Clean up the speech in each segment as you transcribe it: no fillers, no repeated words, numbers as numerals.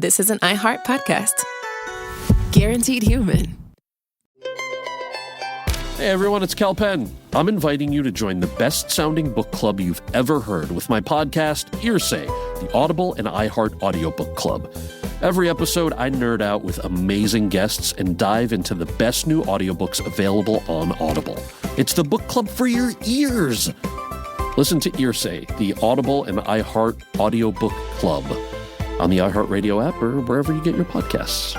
this is an iHeart podcast. Guaranteed human. Hey everyone, it's Cal Penn. I'm inviting you to join the best-sounding book club you've ever heard with my podcast, Earsay, the Audible and iHeart audiobook club. Every episode, I nerd out with amazing guests and dive into the best new audiobooks available on Audible. It's the book club for your ears. Listen to Earsay, the Audible and iHeart audiobook club on the iHeartRadio app or wherever you get your podcasts.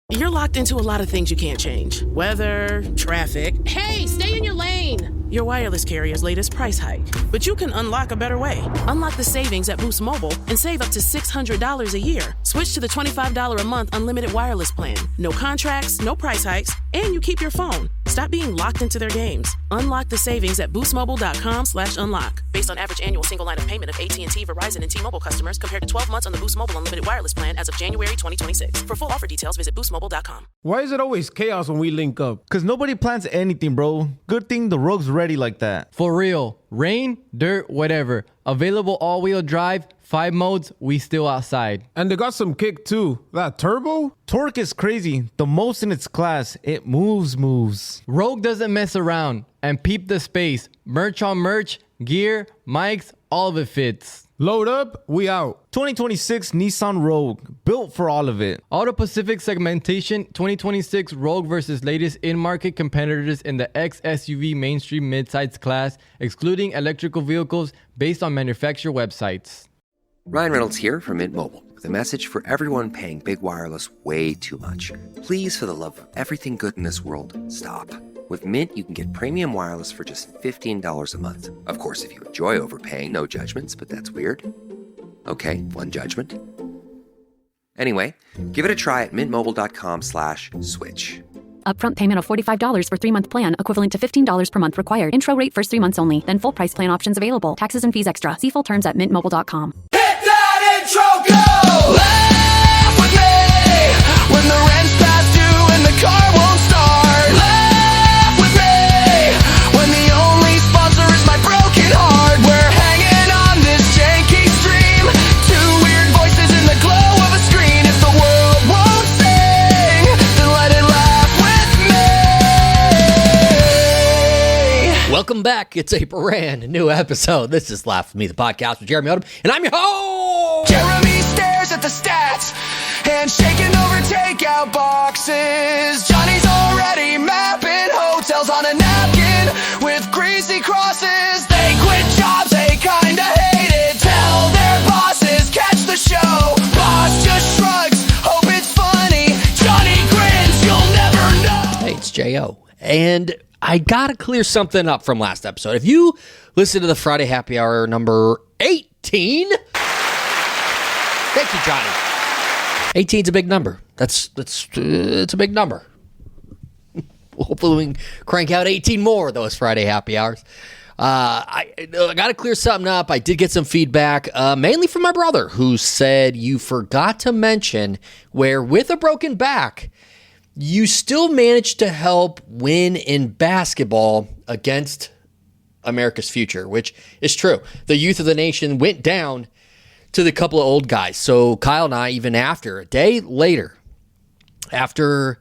You're locked into a lot of things you can't change. Weather, traffic. Hey, stay in your lane! Your wireless carrier's latest price hike. But you can unlock a better way. Unlock the savings at Boost Mobile and save up to $600 a year. Switch to the $25 a month unlimited wireless plan. No contracts, no price hikes, and you keep your phone. Stop being locked into their games. Unlock the savings at boostmobile.com/unlock. Based on average annual single line of payment of AT&T, Verizon, and T-Mobile customers compared to 12 months on the Boost Mobile unlimited wireless plan as of January 2026. For full offer details, visit boostmobile.com. Why is it always chaos when we link up? Because nobody plans anything, bro. Good thing the rogue's ready like that. For real. Rain, dirt, whatever. Available all-wheel drive, 5 modes, we still outside. And they got some kick too. That turbo? Torque is crazy. The most in its class. It moves. Rogue doesn't mess around. And peep the space. Merch on merch, gear, mics, all of it fits. Load up, we out. 2026 Nissan Rogue. Built for all of it. Auto Pacific segmentation, 2026 Rogue versus latest in-market competitors in the X-SUV mainstream midsize class, excluding electrical vehicles based on manufacturer websites. Ryan Reynolds here from Mint Mobile with a message for everyone paying big wireless way too much. Please, for the love of everything good in this world, stop. With Mint, you can get premium wireless for just $15 a month. Of course, if you enjoy overpaying, no judgments, but that's weird. Okay, one judgment. Anyway, give it a try at mintmobile.com/switch. Upfront payment of $45 for 3-month plan, equivalent to $15 per month required. Intro rate first 3 months only. Then full price plan options available. Taxes and fees extra. See full terms at mintmobile.com. Hit that intro, go! Laugh with me when the rent's past due and the car won't start. Laugh with me when the only sponsor is my broken heart. We're hanging on this janky stream. 2 weird voices in the glow of a screen. If the world won't sing, then let it laugh with me. Welcome back. It's a brand new episode. This is Laugh With Me, the podcast with Jeremy Odem, and I'm your host. Jeremy stares at the stats and shaking over takeout boxes. Johnny's already mapping hotels on a napkin with greasy crosses. They quit jobs, they kinda hate it. Tell their bosses, catch the show. Boss just shrugs, hope it's funny. Johnny grins, you'll never know. Hey, it's J.O. And I got to clear something up from last episode. If you listen to the Friday Happy Hour number 18, thank you, Johnny. 18's a big number. It's a big number. Hopefully we can crank out 18 more of those Friday Happy Hours. I got to clear something up. I did get some feedback, mainly from my brother, who said you forgot to mention where with a broken back, you still managed to help win in basketball against America's future, which is true. The youth of the nation went down to the couple of old guys. So Kyle and I, even after, a day later, after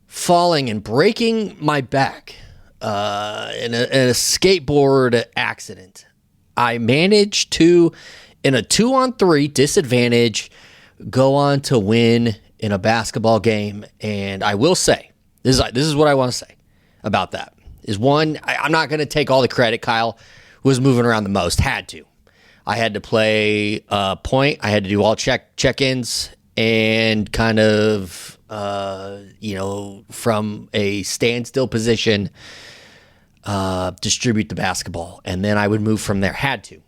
falling and breaking my back in a skateboard accident, I managed to, in a 2-on-3 disadvantage, go on to win in a basketball game. And I will say, this is what I want to say about that. Is one, I'm not going to take all the credit. Kyle was moving around the most, had to. I had to play point. I had to do all check-ins and kind of, from a standstill position, distribute the basketball. And then I would move from there. Had to.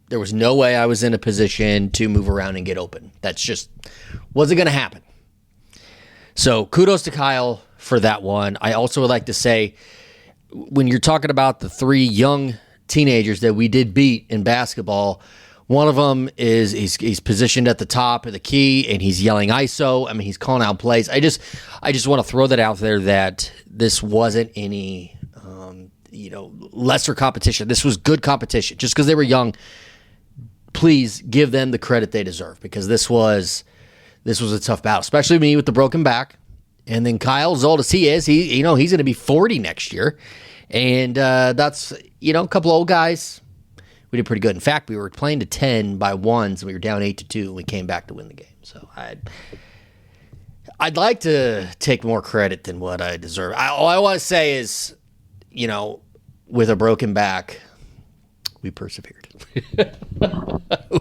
There was no way I was in a position to move around and get open. That's just wasn't going to happen. So kudos to Kyle for that one. I also would like to say, when you're talking about the 3 young teenagers that we did beat in basketball, one of them is he's positioned at the top of the key and he's yelling ISO. I mean, he's calling out plays. I just want to throw that out there that this wasn't any lesser competition. This was good competition. Just because they were young please give them the credit they deserve, because this was a tough battle, especially me with the broken back. And then Kyle, as old as he is, he's going to be 40 next year. And that's, a couple old guys. We did pretty good. In fact, we were playing to 10 by ones, and we were down 8-2, and we came back to win the game. So I'd like to take more credit than what I deserve. All I want to say is, with a broken back, we persevered.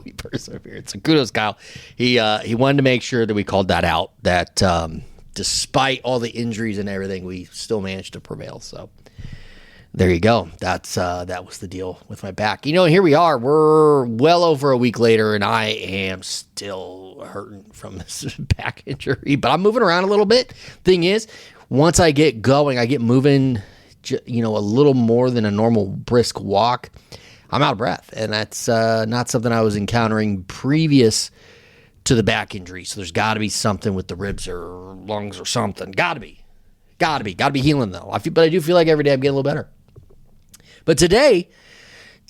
We persevered. So kudos, Kyle. He wanted to make sure that we called that out, that despite all the injuries and everything, we still managed to prevail. So there you go. That was the deal with my back. Here we are. We're well over a week later, and I am still hurting from this back injury. But I'm moving around a little bit. Thing is, once I get going, I get moving, a little more than a normal brisk walk, I'm out of breath. And that's not something I was encountering previous to the back injury. So there's got to be something with the ribs or lungs or something. Got to be healing, though. But I do feel like every day I'm getting a little better. But today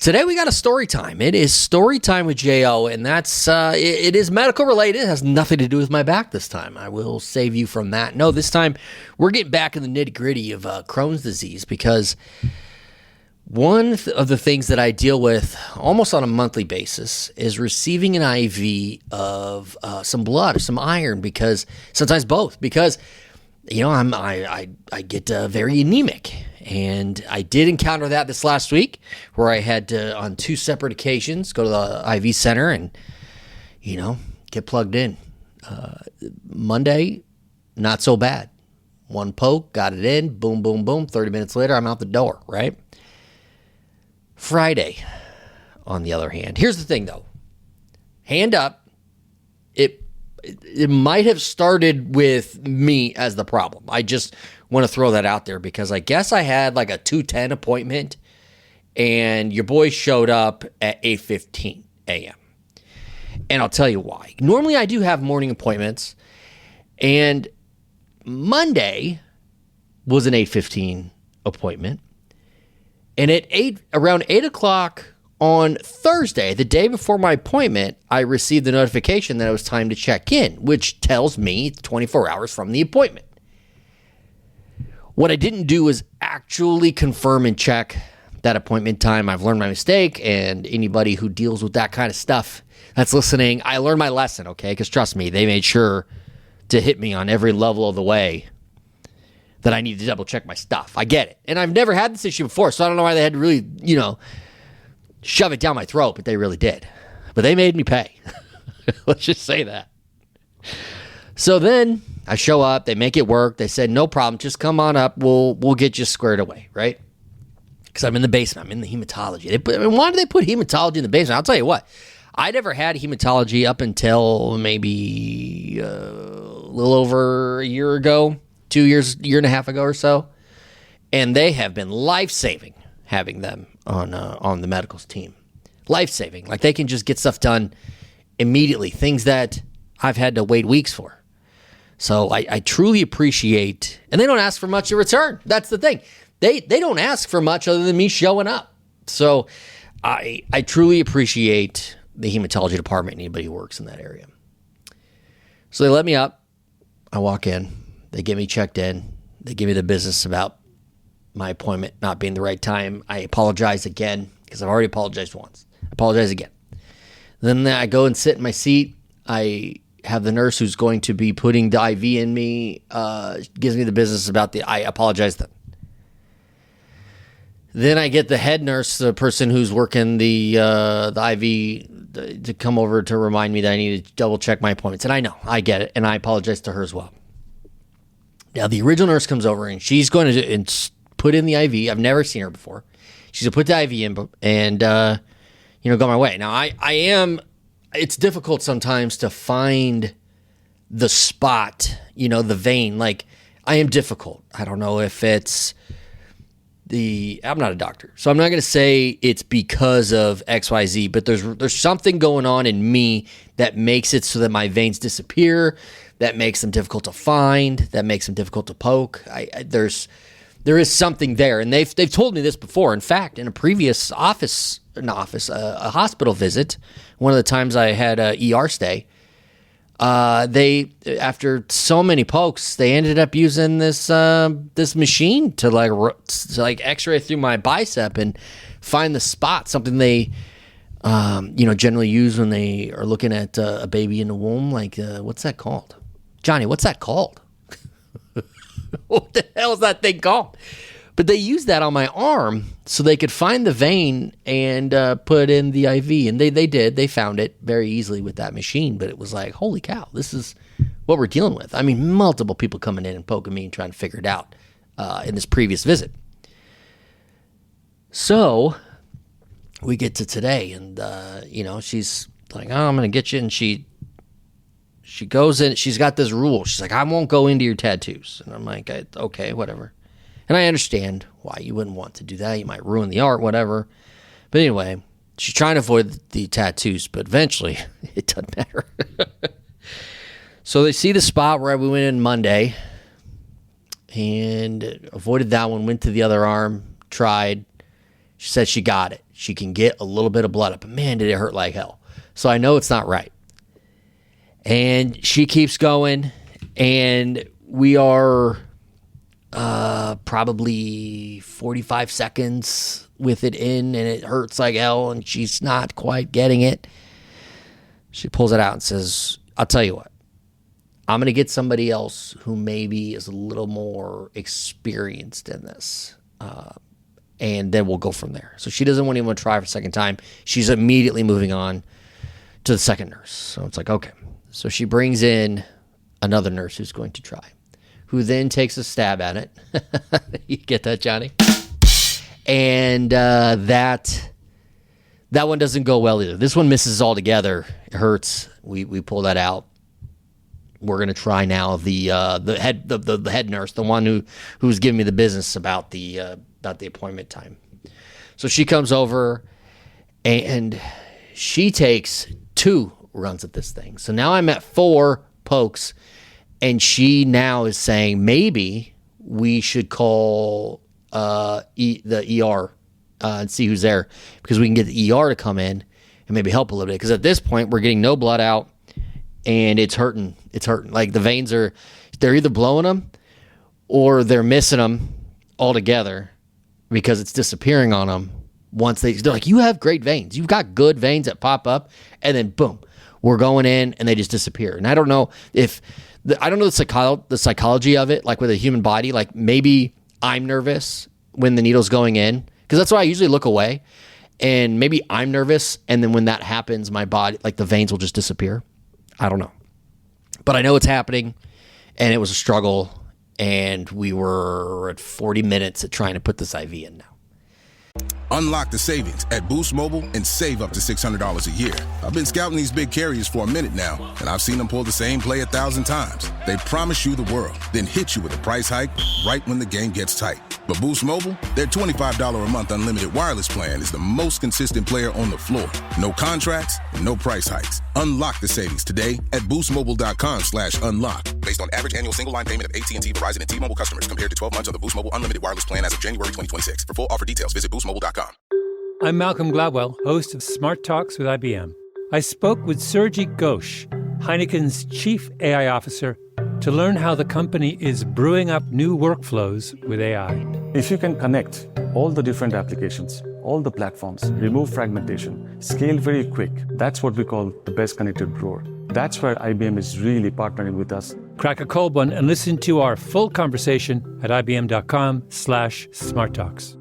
we got a story time. It is story time with J.O., and that's it is medical related. It has nothing to do with my back this time. I will save you from that. No, this time we're getting back in the nitty-gritty of Crohn's disease, because one of the things that I deal with almost on a monthly basis is receiving an IV of some blood or some iron, because sometimes both, because I get very anemic. And I did encounter that this last week, where I had to, on 2 separate occasions, go to the IV center and, get plugged in. Monday, not so bad. 1 poke, got it in, boom, boom, boom. 30 minutes later, I'm out the door, right? Friday, on the other hand. Here's the thing, though. Hand up, it might have started with me as the problem. I just want to throw that out there, because I guess I had like a 2:10 appointment, and your boy showed up at 8:15 a.m. And I'll tell you why. Normally I do have morning appointments, and Monday was an 8:15 appointment. And at around 8 o'clock on Thursday, the day before my appointment, I received the notification that it was time to check in, which tells me it's 24 hours from the appointment. What I didn't do was actually confirm and check that appointment time. I've learned my mistake, and anybody who deals with that kind of stuff that's listening, I learned my lesson, okay? Because trust me, they made sure to hit me on every level of the way that I need to double check my stuff. I get it. And I've never had this issue before, so I don't know why they had to really, shove it down my throat, but they really did. But they made me pay. Let's just say that. So then I show up, they make it work. They said, no problem, just come on up. We'll get you squared away, right? Because I'm in the basement. I'm in the hematology. Why do they put hematology in the basement? I'll tell you what. I never had hematology up until maybe a little over a year ago, 2 years, year and a half ago or so. And they have been life-saving having them on the medicals team. Life-saving. Like, they can just get stuff done immediately, things that I've had to wait weeks for. So I truly appreciate, and they don't ask for much in return. That's the thing. They don't ask for much other than me showing up. So I truly appreciate the hematology department and anybody who works in that area. So they let me up. I walk in. They get me checked in. They give me the business about my appointment not being the right time. I apologize again, because I've already apologized once. I apologize again. Then I go and sit in my seat. I have the nurse who's going to be putting the IV in me, gives me the business about I apologize then. Then I get the head nurse, the person who's working the IV, to come over to remind me that I need to double check my appointments. And I know, I get it, and I apologize to her as well. Now, the original nurse comes over, and she's going to put in the IV. I've never seen her before. She's going to put the IV in and, go my way. Now, it's difficult sometimes to find the spot, the vein. Like, I am difficult. I don't know if it's I'm not a doctor, so I'm not going to say it's because of XYZ, but there's something going on in me that makes it so that my veins disappear, that makes them difficult to find, that makes them difficult to poke. there is something there. And they've told me this before. In fact, in a previous a hospital visit, one of the times I had a ER stay, they, after so many pokes, they ended up using this machine to like X-ray through my bicep and find the spot. Something they generally use when they are looking at a baby in the womb. Like what's that called, Johnny? What's that called? What the hell is that thing called? But they used that on my arm so they could find the vein and put in the IV. And they did. They found it very easily with that machine. But it was like, holy cow, this is what we're dealing with. I mean, multiple people coming in and poking me and trying to figure it out in this previous visit. So we get to today, and, she's like, oh, I'm going to get you. And she goes in. She's got this rule. She's like, I won't go into your tattoos. And I'm like, okay, whatever. And I understand why you wouldn't want to do that. You might ruin the art, whatever. But anyway, she's trying to avoid the tattoos, but eventually it doesn't matter. So they see the spot where we went in Monday and avoided that one, went to the other arm, tried. She said she got it. She can get a little bit of blood up. But man, did it hurt like hell. So I know it's not right. And she keeps going, and we are probably 45 seconds with it in, and it hurts like hell, and she's not quite getting it. She pulls it out and says, I'll tell you what, I'm going to get somebody else who maybe is a little more experienced in this, and then we'll go from there. So she doesn't even want to try for a second time. She's immediately moving on to the second nurse. So it's like, okay. So she brings in another nurse who's going to try, who then takes a stab at it. You get that, Johnny? And that one doesn't go well either. This one misses altogether. It hurts. We pull that out. We're gonna try now the head nurse, the one who's giving me the business about the appointment time. So she comes over and she takes 2 runs at this thing. So now I'm at 4 pokes. And she now is saying maybe we should call the ER and see who's there, because we can get the ER to come in and maybe help a little bit. Because at this point, we're getting no blood out, and it's hurting. It's hurting. Like the veins they're either blowing them or they're missing them altogether because it's disappearing on them. They're like, you have great veins. You've got good veins that pop up, and then boom, we're going in and they just disappear. And I don't know the psychology of it, like with a human body. Like maybe I'm nervous when the needle's going in, because that's why I usually look away. And maybe I'm nervous, and then when that happens, my body, like the veins will just disappear. I don't know. But I know it's happening, and it was a struggle, and we were at 40 minutes at trying to put this IV in now. Unlock the savings at Boost Mobile and save up to $600 a year. I've been scouting these big carriers for a minute now, and I've seen them pull the same play 1,000 times. They promise you the world, then hit you with a price hike right when the game gets tight. But Boost Mobile, their $25 a month unlimited wireless plan is the most consistent player on the floor. No contracts, no price hikes. Unlock the savings today at boostmobile.com/unlock. Based on average annual single line payment of AT&T, Verizon, and T-Mobile customers compared to 12 months of the Boost Mobile unlimited wireless plan as of January 2026. For full offer details, visit boostmobile.com. I'm Malcolm Gladwell, host of Smart Talks with IBM. I spoke with Sergey Ghosh, Heineken's chief AI officer, to learn how the company is brewing up new workflows with AI. If you can connect all the different applications, all the platforms, remove fragmentation, scale very quick, that's what we call the best connected brewer. That's where IBM is really partnering with us. Crack a cold one and listen to our full conversation at ibm.com/smarttalks.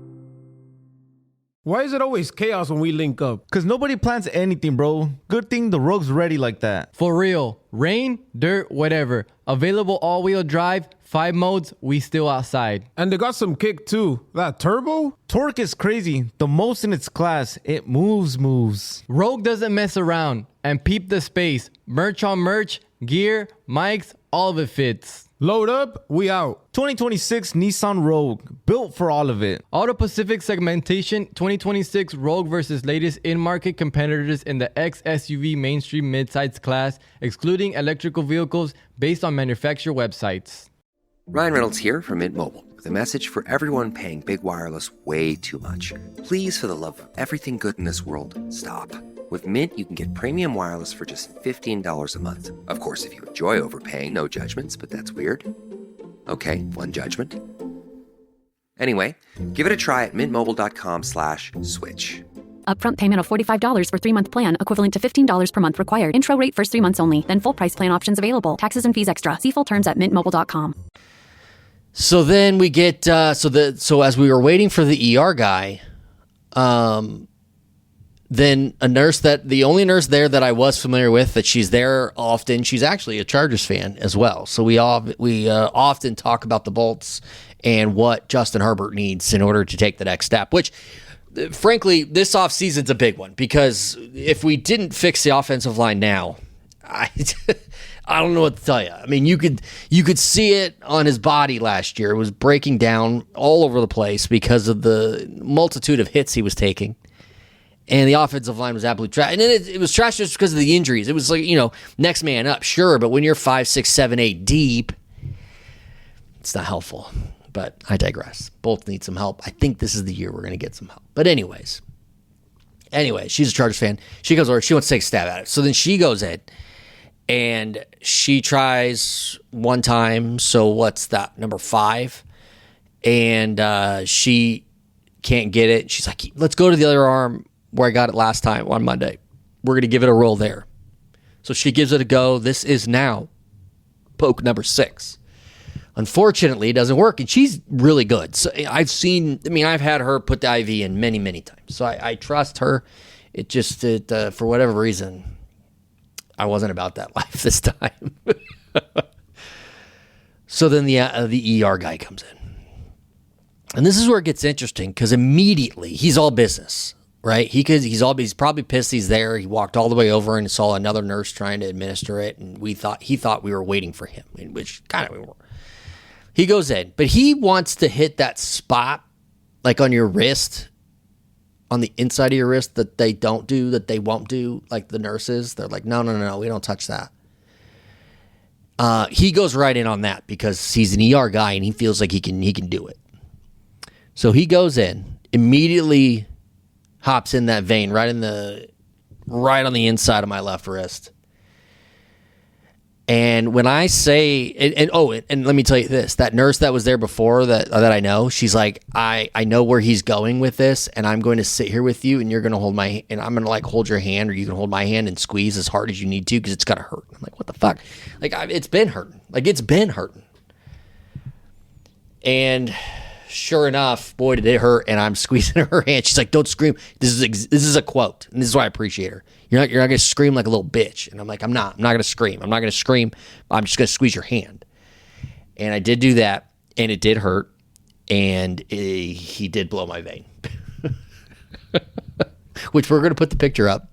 Why is it always chaos when we link up? Because nobody plans anything, bro. Good thing the Rogue's ready like that. For real. Rain, dirt, whatever. Available all-wheel drive, 5 modes, we still outside. And they got some kick too. That turbo? Torque is crazy. The most in its class. It moves. Rogue doesn't mess around. And peep the space. Merch on merch, gear, mics, all of it fits. Load up, we out. 2026 Nissan Rogue, built for all of it. Auto Pacific segmentation, 2026 Rogue versus latest in-market competitors in the X-SUV mainstream midsize class, excluding electrical vehicles based on manufacturer websites. Ryan Reynolds here from Mint Mobile. with a message for everyone paying big wireless way too much. Please, for the love of everything good in this world, stop. With Mint, you can get premium wireless for just $15 a month. Of course, if you enjoy overpaying, no judgments, but that's weird. Okay, one judgment. Anyway, give it a try at mintmobile.com/switch. Upfront payment of $45 for 3-month plan, equivalent to $15 per month required. Intro rate first 3 months only, then full price plan options available. Taxes and fees extra. See full terms at mintmobile.com. So then we get so as we were waiting for the ER guy, then the only nurse there that I was familiar with, that she's there often. She's actually a Chargers fan as well. So we often talk about the Bolts and what Justin Herbert needs in order to take the next step, which frankly, this offseason's a big one, because if we didn't fix the offensive line now, I don't know what to tell you. I mean, you could see it on his body last year. It was breaking down all over the place because of the multitude of hits he was taking. And the offensive line was absolutely trash. And then it was trash just because of the injuries. It was like, next man up, sure. But when you're 5, 6, 7, 8 deep, it's not helpful. But I digress. Both need some help. I think this is the year we're going to get some help. But anyways, she's a Chargers fan. She goes over. She wants to take a stab at it. So then she goes in, and she tries one time. So what's that, number 5? And she can't get it. She's like, let's go to the other arm where I got it last time on Monday. We're going to give it a roll there. So she gives it a go. This is now poke number 6. Unfortunately, it doesn't work, and she's really good. So I've had her put the IV in many, many times. So I trust her. It just, for whatever reason, I wasn't about that life this time. So then the ER guy comes in. And this is where it gets interesting, because immediately he's all business, right? He's probably pissed he's there. He walked all the way over and saw another nurse trying to administer it, and he thought we were waiting for him, which kind of we were. He goes in, but he wants to hit that spot, like on your wrist, on the inside of your wrist, that they won't do, like the nurses. They're like, no, we don't touch that. He goes right in on that because he's an ER guy and he feels like he can do it. So he goes in, immediately hops in that vein right on the inside of my left wrist. And when I say, and let me tell you this, that nurse that was there before that I know, she's like, I know where he's going with this, and I'm going to sit here with you, and you're going to I'm going to hold your hand, or you can hold my hand and squeeze as hard as you need to, because it's going to hurt. I'm like, what the fuck? It's been hurting. It's been hurting. And sure enough, boy, did it hurt, and I'm squeezing her hand. She's like, don't scream. This is a quote, and this is why I appreciate her. You're not going to scream like a little bitch. And I'm like, I'm not going to scream. I'm not going to scream. I'm just going to squeeze your hand. And I did do that, and it did hurt, and he did blow my vein. Which we're going to put the picture up.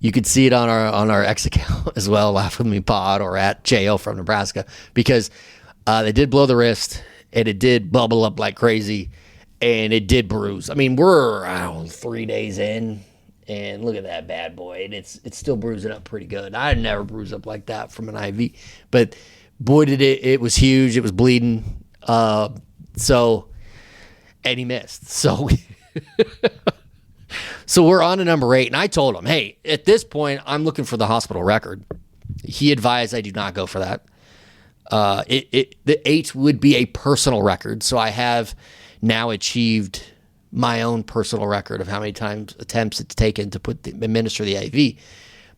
You could see it on our X account as well, Laugh With Me Pod, or at JO from Nebraska, because they did blow the wrist, and it did bubble up like crazy, and it did bruise. I mean, we're 3 days in, and look at that bad boy, and it's still bruising up pretty good. I never bruise up like that from an IV, but boy, did it was huge. It was bleeding. And he missed. So we're on to number 8, and I told him, hey, at this point, I'm looking for the hospital record. He advised I do not go for that. The 8 would be a personal record, so I have now achieved my own personal record of how many attempts it's taken to administer the IV.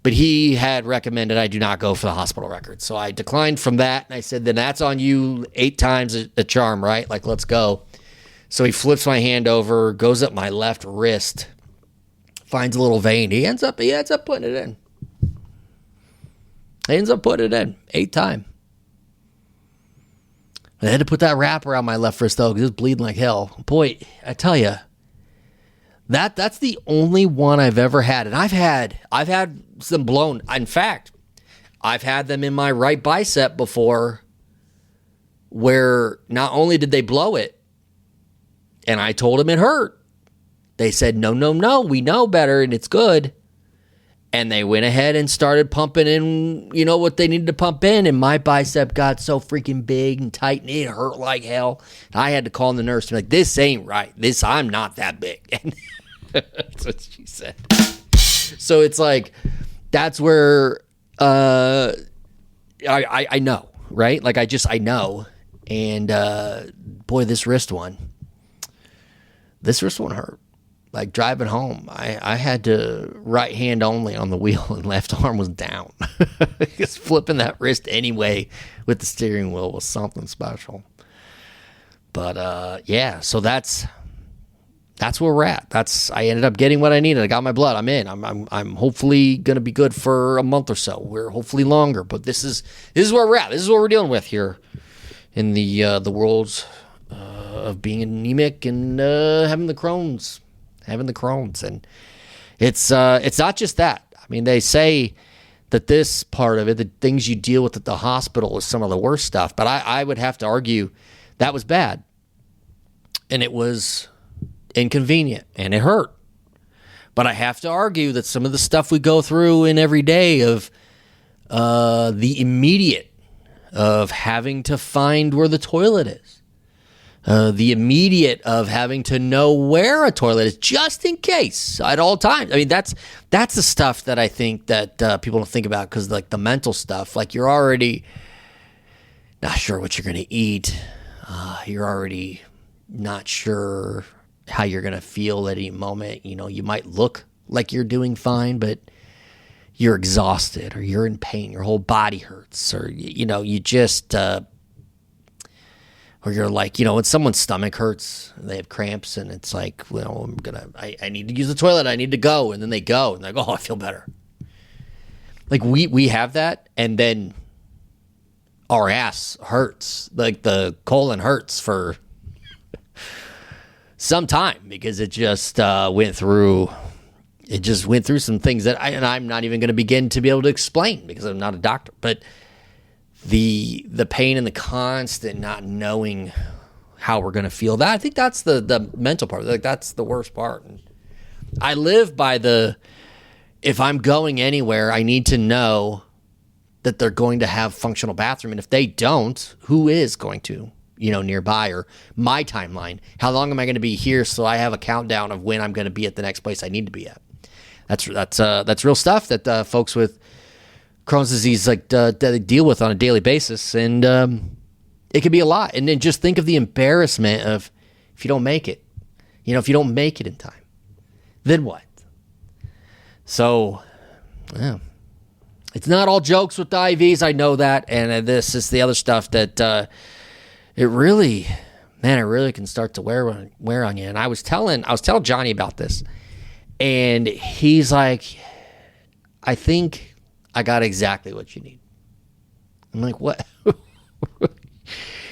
But he had recommended I do not go for the hospital record. So I declined from that, and I said, then that's on you. 8 times a charm, right? Like, let's go. So he flips my hand over, goes up my left wrist, finds a little vein. He ends up putting it in. 8 times. I had to put that wrap around my left wrist, though, because it was bleeding like hell. Boy, I tell you, that's the only one I've ever had. And I've had some blown. In fact, I've had them in my right bicep before, where not only did they blow it, and I told them it hurt. They said, no, we know better, and it's good. And they went ahead and started pumping in, what they needed to pump in. And my bicep got so freaking big and tight, and it hurt like hell. And I had to call the nurse and be like, this ain't right. I'm not that big. And that's what she said. So it's like, that's where I know, right? Like, I know. And boy, this wrist one hurt. Like, driving home, I had to right hand only on the wheel and left arm was down. Because flipping that wrist anyway with the steering wheel was something special. But yeah, so that's where we're at. I ended up getting what I needed. I got my blood. I'm in. I'm hopefully gonna be good for a month or so. We're hopefully longer. But this is where we're at. This is what we're dealing with here in the world of being anemic and having the Crohn's. And it's not just that. I mean, they say that this part of it, the things you deal with at the hospital, is some of the worst stuff. But I would have to argue that was bad. And it was inconvenient. And it hurt. But I have to argue that some of the stuff we go through in every day of the immediate of having to find where the toilet is. The immediate of having to know where a toilet is just in case at all times. I mean, that's the stuff that I think that people don't think about, because like the mental stuff, like you're already not sure what you're going to eat. You're already not sure how you're going to feel at any moment. You might look like you're doing fine, but you're exhausted or you're in pain. Your whole body hurts, or, you just... Or you're like, when someone's stomach hurts, they have cramps, and it's like, well, I need to use the toilet, I need to go, and then they go, and they go, oh, I feel better. Like we have that, and then our ass hurts, like the colon hurts for some time, because it just went through some things that I'm not even going to begin to be able to explain, because I'm not a doctor, but the pain and the constant not knowing how we're going to feel, that I think that's the mental part. Like, that's the worst part. And I live by if I'm going anywhere, I need to know that they're going to have functional bathroom. And if they don't, who is going to, nearby, or my timeline? How long am I going to be here? So I have a countdown of when I'm going to be at the next place I need to be at. That's real stuff that folks with Crohn's disease that they deal with on a daily basis, and it can be a lot. And then just think of the embarrassment of if you don't make it, if you don't make it in time, then what? So, yeah, it's not all jokes with the IVs. I know that, and this is the other stuff that it really can start to wear on you. And I was telling Johnny about this, and he's like, I think I got exactly what you need. I'm like, what?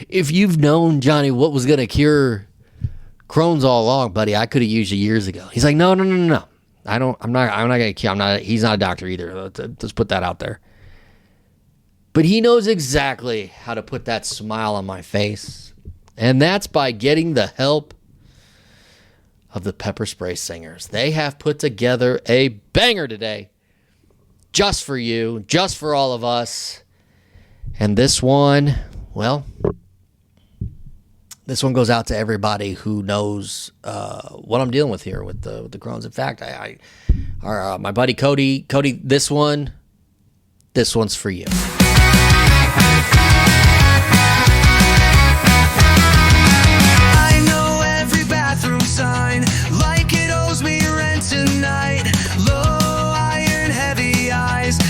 If you've known, Johnny, what was going to cure Crohn's all along, buddy, I could have used you years ago. He's like, no. I'm not going to cure. He's not a doctor either. Let's put that out there. But he knows exactly how to put that smile on my face. And that's by getting the help of the Pepper Spray Singers. They have put together a banger today. Just for you, just for all of us. And this one, well, this one goes out to everybody who knows what I'm dealing with here with the Crohn's. In fact, my buddy Cody, this one's for you. I know every bathroom sign, like it owes me rent tonight.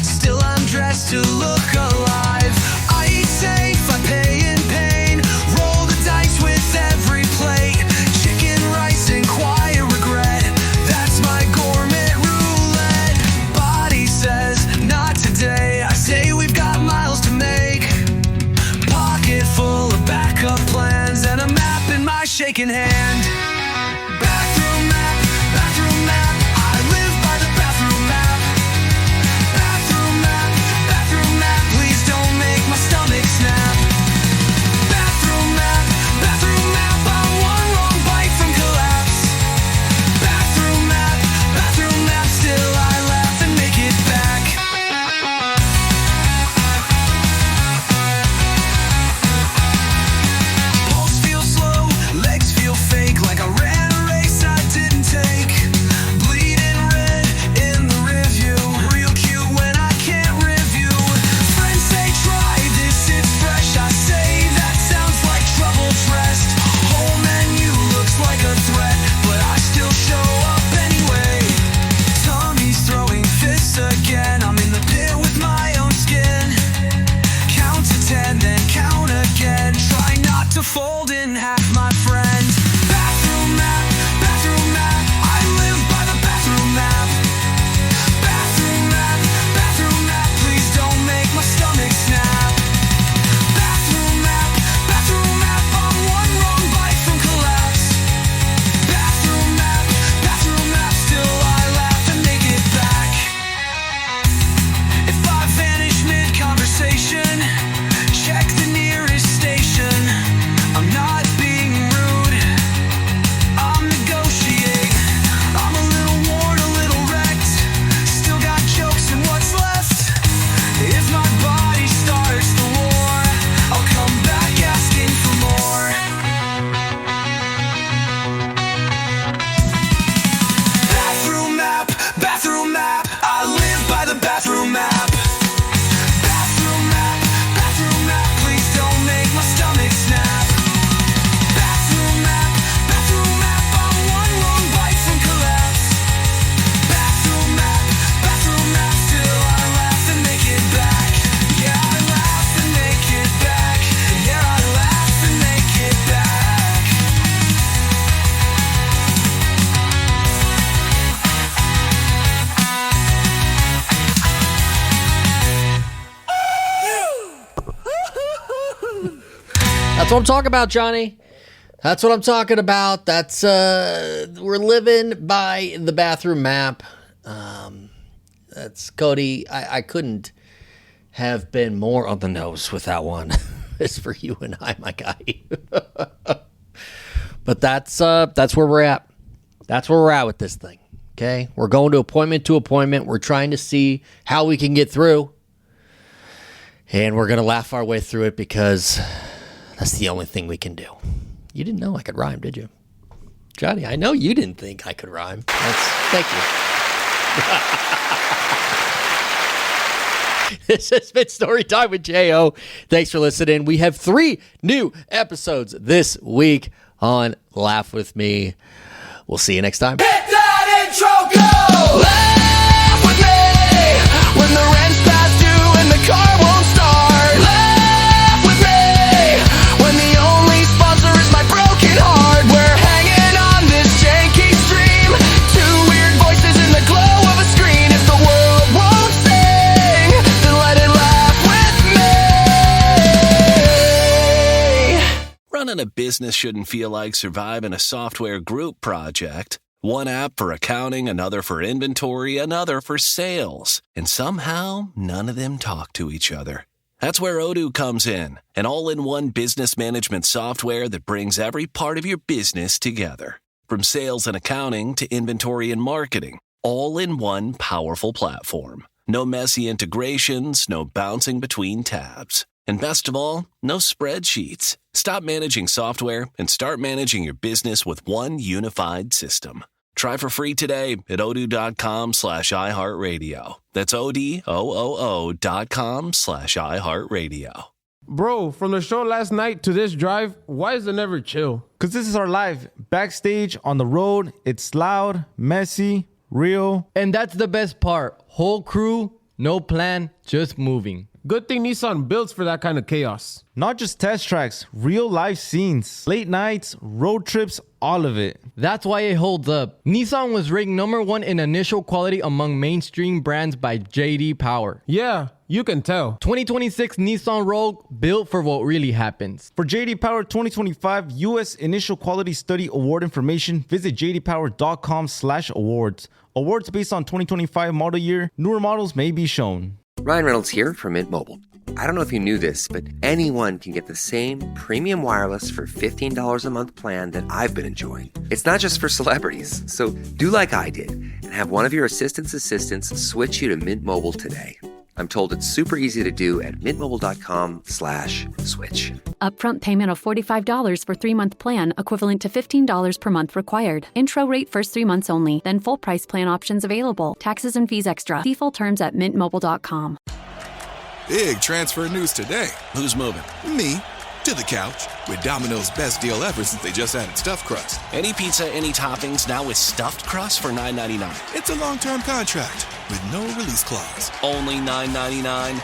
Still I'm dressed to look alive. I eat safe, I pay in pain. Roll the dice with every plate. Chicken, rice, and quiet regret. That's my gourmet roulette. Body says, not today. I say we've got miles to make. Pocket full of backup plans, and a map in my shaking hand. Bathroom map, bathroom map. I live by the bathroom map. Stomach snap. Bathroom map, I'm one wrong bite from collapse. Bathroom map, still I laugh and make it back. That's what I'm talking about, Johnny. That's what I'm talking about. That's we're living by the bathroom map. That's Cody. I couldn't have been more on the nose with that one. It's for you and I, my guy. But that's where we're at. That's where we're at with this thing. Okay, we're going to appointment. We're trying to see how we can get through, and we're gonna laugh our way through it because that's the only thing we can do. You didn't know I could rhyme, did you, Johnny? I know you didn't think I could rhyme. Thank you. This has been Storytime with J.O. Thanks for listening. We have 3 new episodes this week on Laugh With Me. We'll see you next time. Hit that intro, go! Laugh with me when the rent's past due and the car won't start. Laugh with me when the only sponsor is my broken heart. We're hanging on this janky stream, 2 weird voices in the glow of a screen. If the world won't sing, then let it laugh with me. Running a business shouldn't feel like surviving a software group project. One app for accounting, another for inventory, another for sales. And somehow, none of them talk to each other. That's where Odoo comes in, an all-in-one business management software that brings every part of your business together. From sales and accounting to inventory and marketing, all in one powerful platform. No messy integrations, no bouncing between tabs. And best of all, no spreadsheets. Stop managing software and start managing your business with one unified system. Try for free today at odoo.com/iHeartRadio. That's ODOOO.com/iHeartRadio. Bro, from the show last night to this drive, why is it never chill? Because this is our life. Backstage, on the road, it's loud, messy, real. And that's the best part. Whole crew, no plan, just moving. Good thing Nissan builds for that kind of chaos. Not just test tracks, real life scenes, late nights, road trips, all of it. That's why it holds up. Nissan was ranked #1 in initial quality among mainstream brands by J.D. Power. Yeah, you can tell. 2026 Nissan Rogue, built for what really happens. For J.D. Power 2025 U.S. Initial Quality Study Award information, visit jdpower.com/awards. Awards based on 2025 model year. Newer models may be shown. Ryan Reynolds here from Mint Mobile. I don't know if you knew this, but anyone can get the same premium wireless for $15 a month plan that I've been enjoying. It's not just for celebrities. So do like I did and have one of your assistants switch you to Mint Mobile today. I'm told it's super easy to do at mintmobile.com/switch. Upfront payment of $45 for 3-month plan, equivalent to $15 per month required. Intro rate first 3 months only, then full price plan options available. Taxes and fees extra. See full terms at mintmobile.com. Big transfer news today. Who's moving? Me. To the couch. With Domino's best deal ever since they just added stuffed crust. Any pizza, any toppings, now with stuffed crust for $9.99. It's a long-term contract with no release clause. Only $9.99?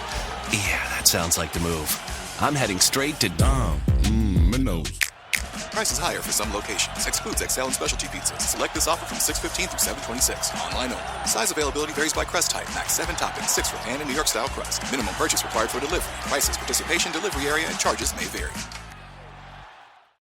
Yeah, that sounds like the move. I'm heading straight to Domino's. Prices higher for some locations. Excludes XL and specialty pizzas. Select this offer from 6/15 through 7/26. Online only. Size availability varies by crust type. Max 7 toppings, 6 for pan and New York style crust. Minimum purchase required for delivery. Prices, participation, delivery area, and charges may vary.